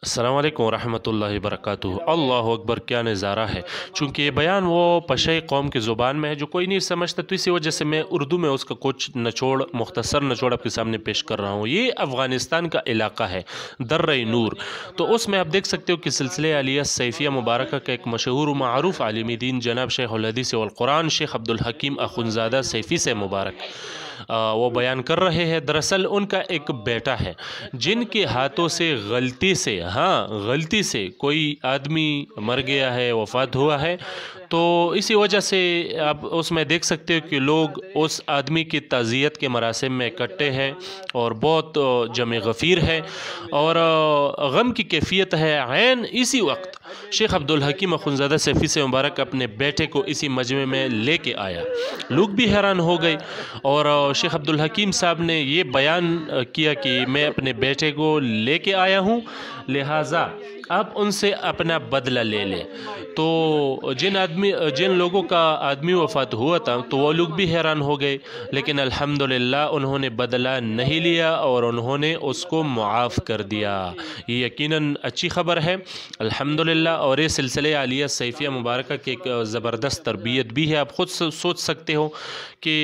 अस्सलाम वालेकुम रहमतुल्लाहि वबरकातुहू। अल्लाह अकबर, क्या नज़ारा है। चूँकि ये बयान वो पशे कौम की ज़ुबान में है जो कोई नहीं समझता, तो इसी वजह से मैं उर्दू में उसका कुछ मुख्तसर नचोड़ आपके सामने पेश कर रहा हूँ। ये अफ़गानिस्तान का इलाका है, दर्र नूर। तो उसमें आप देख सकते हो कि सिलसिले आलिया सैफिया मुबारक का एक मशहूर मारूफ़ आलिम दीन जनाब शेखुल हदीस वल कुरान शेख अब्दुल हकीम अख़ुंज़ादा सैफ़ी से मुबारक वो बयान कर रहे हैं। दरअसल उनका एक बेटा है जिनके हाथों से गलती से कोई आदमी मर गया है, वफ़ात हुआ है। तो इसी वजह से आप उसमें देख सकते हो कि लोग उस आदमी की ताज़ियत के मरासिम में इकट्ठे हैं और बहुत जमे गफ़ीर है और गम की कैफियत है ऐन। इसी वक्त शेख अब्दुल हकीम अख़ुंज़ादा सैफ़ी से मुबारक अपने बेटे को इसी मजमे में लेके आया। लोग भी हैरान हो गए और शेख अब्दुल हकीम साहब ने ये बयान किया कि मैं अपने बेटे को लेके आया हूँ, लिहाजा आप उनसे अपना बदला ले लें। तो जिन लोगों का आदमी वफ़ात हुआ था तो वो लोग भी हैरान हो गए, लेकिन अल्हम्दुलिल्लाह उन्होंने बदला नहीं लिया और उन्होंने उसको मुआफ़ कर दिया। ये यकीनन अच्छी ख़बर है अल्हम्दुलिल्लाह। और ये सिलसिले आलिया सैफिया मुबारक की एक ज़बरदस्त तरबियत भी है। आप ख़ुद सोच सकते हो कि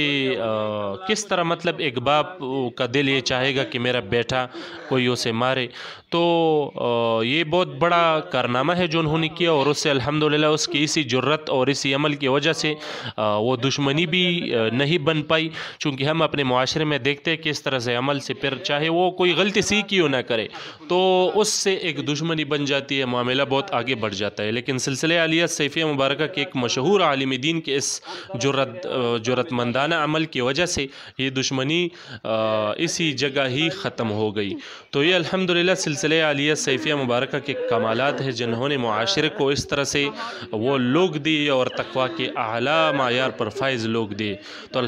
किस तरह मतलब एक बाप का दिल ये चाहेगा कि मेरा बेटा कोई उसे मारे। तो ये बहुत बड़ा कारनामा है जो उन्होंने किया और उससे अल्हम्दुलिल्लाह उसकी इसी जुर्रत और इसी अमल की वजह से वो दुश्मनी भी नहीं बन पाई। चूँकि हम अपने मुआशरे में देखते हैं कि इस तरह से अमल से फिर चाहे वो कोई गलती सी क्यों ना करे तो उससे एक दुश्मनी बन जाती है, मामला बहुत आगे बढ़ जाता है। लेकिन सिलसिले आलिया सैफिया मुबारक के एक मशहूर आलिम दीन के इस जुर्रतमंदाना अमल की वजह से ये दुश्मनी इसी जगह ही ख़त्म हो गई। तो ये अल्हम्दुलिल्लाह सिलसिले आलिया सैफिया मुबारक के कमालात हैं जिन्होंने मुआशरे को इस तरह से वो लोग दिए और तक़वा के आला मायार पर फाइज़ लोग दिए। तो